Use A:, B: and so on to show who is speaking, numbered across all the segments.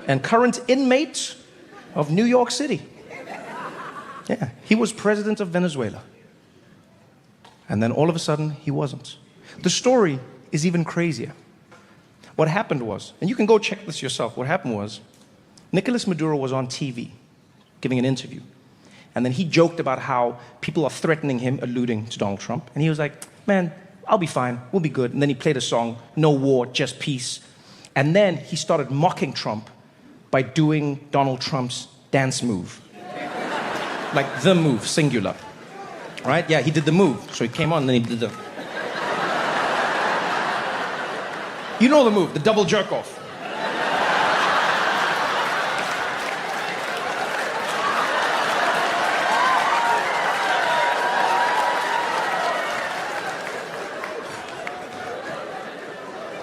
A: and current inmate of New York City. Yeah, he was president of Venezuela. And then all of a sudden, he wasn't. The story is even crazier. What happened was, and you can go check this yourself, what happened was, Nicolas Maduro was on TV giving an interview. And then he joked about how people are threatening him, alluding to Donald Trump. And he was like, man, I'll be fine, we'll be good. And then he played a song, No War, Just Peace. And then he started mocking Trump by doing Donald Trump's dance move. Like the move, singular. Right? Yeah, he did the move. So he came on and then he did the... You know the move, the double jerk off.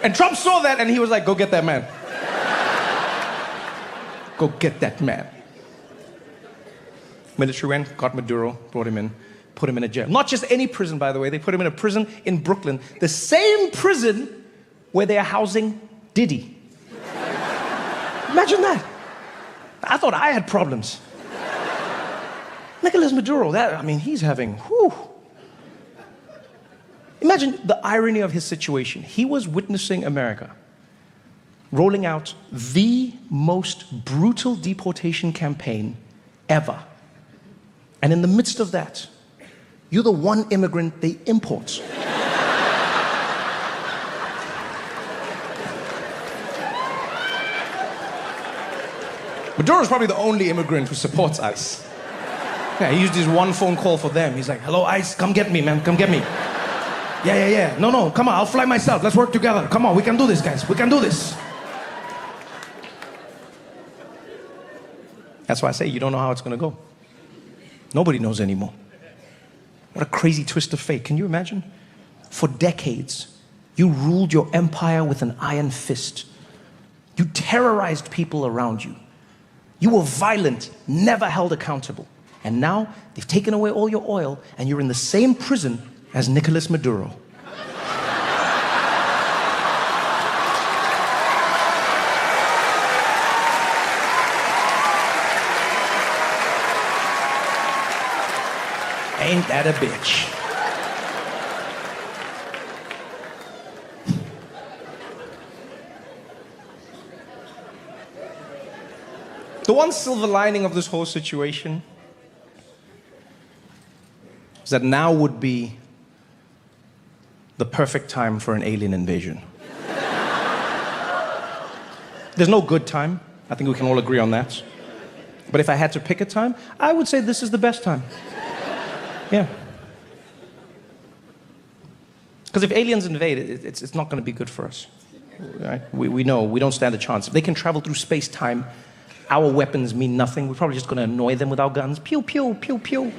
A: And Trump saw that and he was like, go get that man. Go get that man. Military went, got Maduro, brought him in, put him in a jail. Not just any prison, by the way. They put him in a prison in Brooklyn. The same prison where they are housing Diddy. Imagine that. I thought I had problems. Nicolas Maduro, he's having, whew. Imagine the irony of his situation. He was witnessing America rolling out the most brutal deportation campaign ever. And in the midst of that, you're the one immigrant they import. Maduro's probably the only immigrant who supports ICE. Yeah, he used his one phone call for them. He's like, hello, ICE, come get me, man, come get me. Yeah. No, come on, I'll fly myself. Let's work together. Come on, we can do this, guys. We can do this. That's why I say you don't know how it's going to go. Nobody knows anymore. What a crazy twist of fate. Can you imagine? For decades, you ruled your empire with an iron fist. You terrorized people around you. You were violent, never held accountable. And now they've taken away all your oil and you're in the same prison as Nicolas Maduro. Ain't that a bitch? The one silver lining of this whole situation is that now would be the perfect time for an alien invasion. There's no good time. I think we can all agree on that. But if I had to pick a time, I would say this is the best time. Yeah. Because if aliens invade, it's not going to be good for us. Right? We know we don't stand a chance. If they can travel through space-time, our weapons mean nothing. We're probably just going to annoy them with our guns. Pew, pew, pew, pew.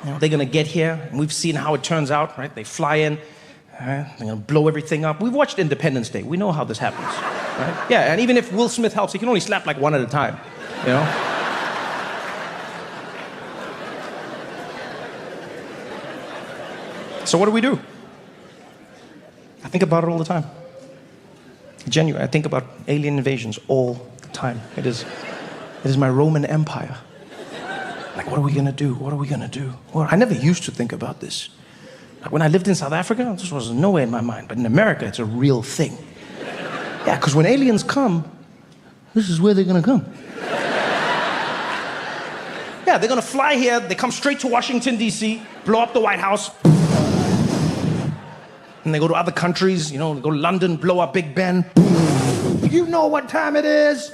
A: You know, they're going to get here, and we've seen how it turns out, right? They fly in, they're going to blow everything up. We've watched Independence Day. We know how this happens, right? Yeah, and even if Will Smith helps, he can only slap like one at a time, you know? So what do? I think about it all the time. Genuine, I think about alien invasions all the time. It is my Roman Empire. Like, what are we gonna do? What are we gonna do? Well, I never used to think about this. Like, when I lived in South Africa, this was nowhere in my mind. But in America, it's a real thing. Yeah, because when aliens come, this is where they're gonna come. Yeah, they're gonna fly here, they come straight to Washington, D.C., blow up the White House, and they go to other countries, you know, they go to London, blow up Big Ben. You know what time it is.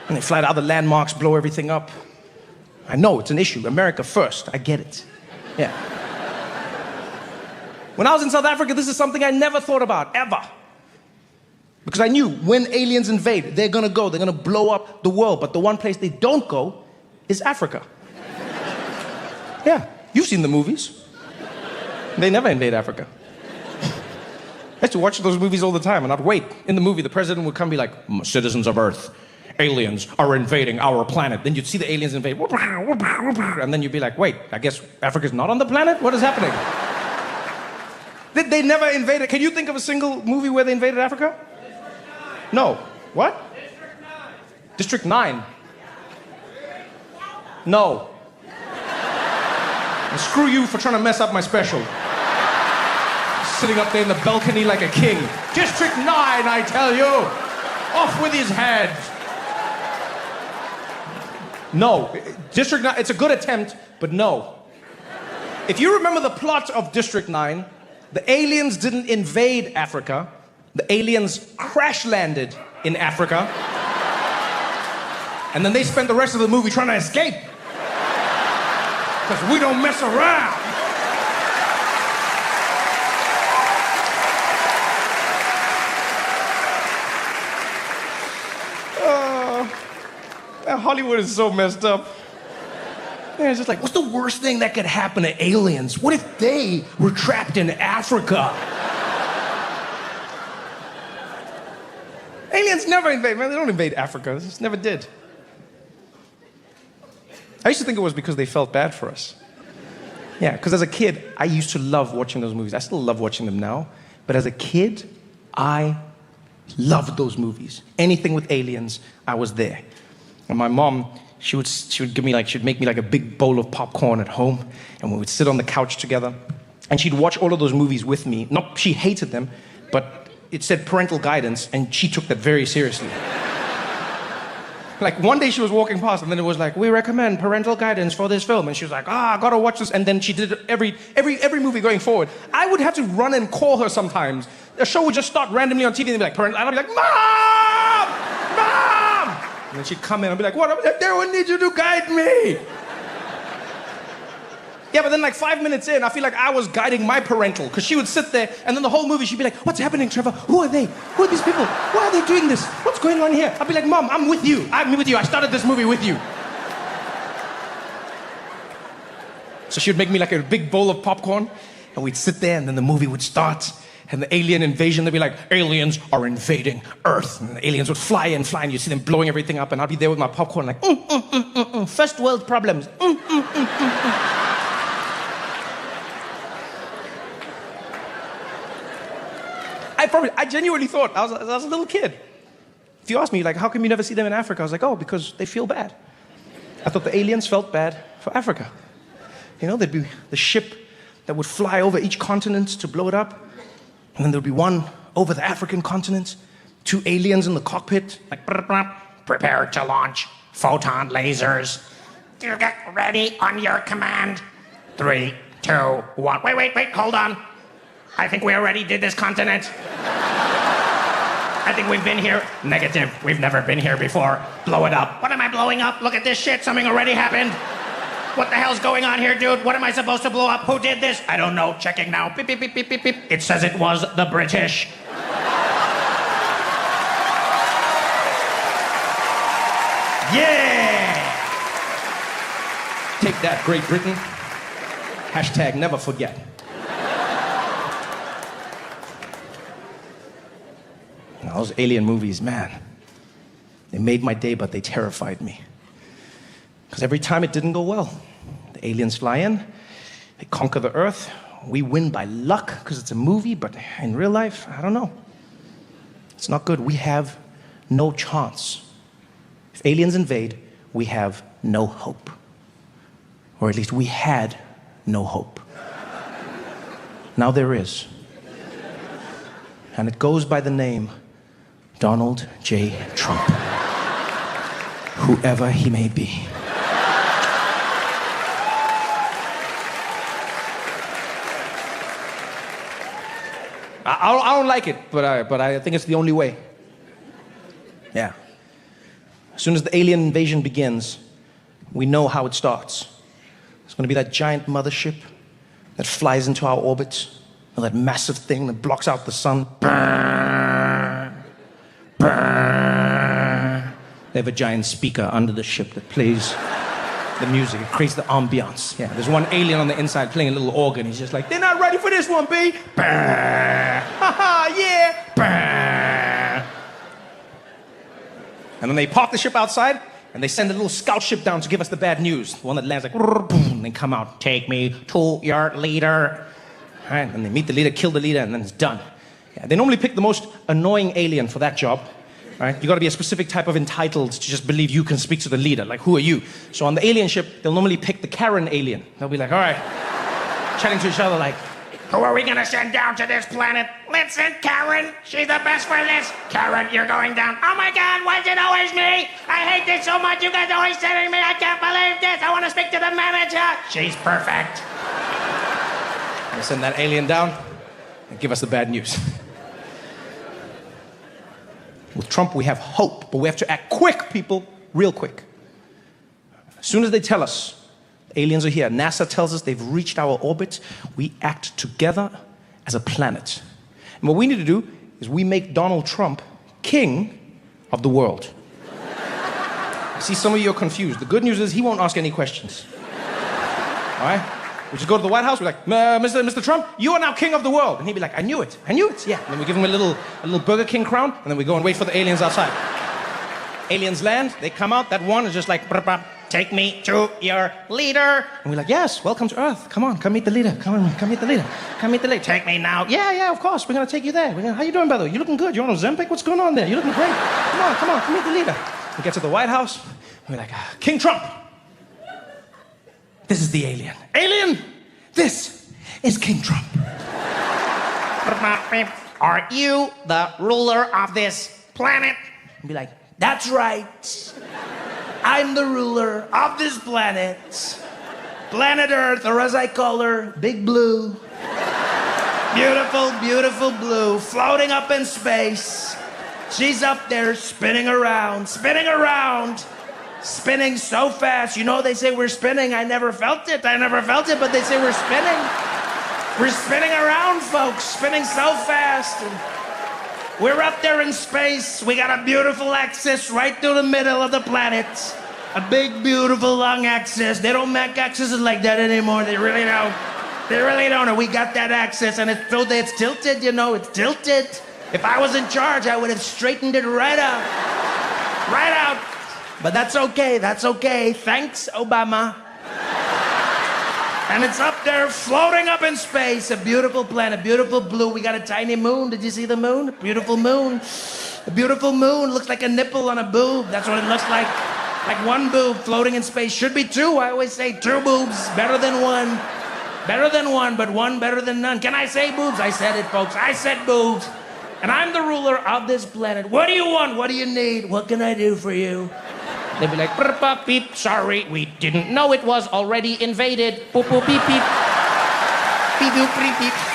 A: And they fly to other landmarks, blow everything up. I know, it's an issue. America first, I get it. Yeah. When I was in South Africa, this is something I never thought about, ever. Because I knew when aliens invade, they're gonna go, they're gonna blow up the world. But the one place they don't go is Africa. Yeah, you've seen the movies. They never invade Africa. I used to watch those movies all the time, and I'd wait. In the movie, the president would come and be like, citizens of Earth, aliens are invading our planet. Then you'd see the aliens invade, and then you'd be like, wait, I guess Africa's not on the planet? What is happening? They never invaded. Can you think of a single movie where they invaded Africa? No. What? District 9. No. And screw you for trying to mess up my special. Sitting up there in the balcony like a king. District 9, I tell you. Off with his head. No. District 9, it's a good attempt, but no. If you remember the plot of District 9, the aliens didn't invade Africa. The aliens crash landed in Africa. And then they spent the rest of the movie trying to escape. Because we don't mess around. Hollywood is so messed up. Yeah, it's just like, what's the worst thing that could happen to aliens? What if they were trapped in Africa? Aliens never invade, man. They don't invade Africa. They just never did. I used to think it was because they felt bad for us. Yeah, because as a kid, I used to love watching those movies. I still love watching them now. But as a kid, I loved those movies. Anything with aliens, I was there. And my mom, she would she'd make me like a big bowl of popcorn at home, and we would sit on the couch together, and she'd watch all of those movies with me. Not, she hated them, but it said parental guidance, and she took that very seriously. Like one day she was walking past, and then it was like, we recommend parental guidance for this film, and she was like, I gotta watch this, and then she did it every movie going forward. I would have to run and call her sometimes. The show would just start randomly on TV, and they'd be like, parental, and I'd be like, Mom! Mom! And then she'd come in and be like, what? I need you to guide me. Yeah, but then like 5 minutes in, I feel like I was guiding my parental, because she would sit there, and then the whole movie she'd be like, what's happening, Trevor? Who are they? Who are these people? Why are they doing this? What's going on here? I'd be like, Mom, I'm with you. I'm with you. I started this movie with you. So she would make me like a big bowl of popcorn, and we'd sit there, and then the movie would start. And the alien invasion, they'd be like, aliens are invading Earth. And the aliens would fly and you'd see them blowing everything up, and I'd be there with my popcorn like, first world problems. I genuinely thought, I was a little kid. If you ask me, like, how come you never see them in Africa? I was like, oh, because they feel bad. I thought the aliens felt bad for Africa. You know, there'd be the ship that would fly over each continent to blow it up. And then there'd be one over the African continent, 2 aliens in the cockpit, like, prepare to launch photon lasers. Do you get ready on your command? 3, 2, 1. Wait, hold on. I think we already did this continent. I think we've been here. Negative, we've never been here before. Blow it up. What am I blowing up? Look at this shit, something already happened. What the hell's going on here, dude? What am I supposed to blow up? Who did this? I don't know. Checking now. Beep, beep, beep, beep, beep, beep. It says it was the British. Yeah! Take that, Great Britain. Hashtag never forget. Now, those alien movies, man, they made my day, but they terrified me. Because every time it didn't go well. The aliens fly in, they conquer the Earth. We win by luck because it's a movie, but in real life, I don't know. It's not good. We have no chance. If aliens invade, we have no hope. Or at least we had no hope. Now there is. And it goes by the name Donald J. Trump. Whoever he may be. I don't like it, but I think it's the only way. Yeah. As soon as the alien invasion begins, we know how it starts. It's going to be that giant mothership that flies into our orbit, or that massive thing that blocks out the sun. They have a giant speaker under the ship that plays the music. It creates the ambiance. Yeah, there's one alien on the inside playing a little organ. He's just like, they're not ready for this one, B. Ha yeah. And then they park the ship outside, and they send a little scout ship down to give us the bad news. The one that lands like, boom, and they come out. Take me to your leader. Right? And they meet the leader, kill the leader, and then it's done. Yeah, they normally pick the most annoying alien for that job. Right? You got to be a specific type of entitled to just believe you can speak to the leader. Like, who are you? So on the alien ship, they'll normally pick the Karen alien. They'll be like, all right, chatting to each other like, who are we going to send down to this planet? Let's send Karen. She's the best for this. Karen, you're going down. Oh my God, why is it always me? I hate this so much. You guys are always sending me. I can't believe this. I want to speak to the manager. She's perfect. They send that alien down and give us the bad news. With Trump, we have hope, but we have to act quick, people, real quick. As soon as they tell us aliens are here, NASA tells us they've reached our orbit, we act together as a planet. And what we need to do is we make Donald Trump king of the world. I see some of you are confused. The good news is he won't ask any questions. All right? We just go to the White House, we're like, Mr. Trump, you are now king of the world. And he'd be like, I knew it, yeah. And then we give him a little Burger King crown, and then we go and wait for the aliens outside. Aliens land, they come out, that one is just like, take me to your leader. And we're like, yes, welcome to Earth. Come on, come meet the leader. Come meet the leader. Come meet the leader. Take me now. Yeah, of course, we're gonna take you there. How you doing, by the way? You looking good? You on Ozempic? What's going on there? You looking great. Come on, come meet the leader. We get to the White House, and we're like, King Trump. This is the alien. Alien, this is King Trump. Are you the ruler of this planet? And be like, that's right. I'm the ruler of this planet. Planet Earth, or as I call her, Big Blue. Beautiful, beautiful blue, floating up in space. She's up there spinning around, spinning so fast. You know, they say we're spinning. I never felt it, but they say we're spinning. We're spinning around, folks, spinning so fast. And we're up there in space. We got a beautiful axis right through the middle of the planet. A big, beautiful, long axis. They don't make axes like that anymore. They really don't. And we got that axis, and it's tilted, you know, it's tilted. If I was in charge, I would have straightened it right out. But that's okay. Thanks, Obama. And it's up there, floating up in space, a beautiful planet, beautiful blue. We got a tiny moon. Did you see the moon? A beautiful moon. A beautiful moon. Looks like a nipple on a boob. That's what it looks like. Like one boob floating in space. Should be two. I always say two boobs. Better than one. Better than one, but one better than none. Can I say boobs? I said it, folks. I said boobs. And I'm the ruler of this planet. What do you want? What do you need? What can I do for you? They'd be like, burp, burp, beep, sorry, we didn't know it was already invaded. Boop, boop, beep, beep. Beep, boop, beep, beep.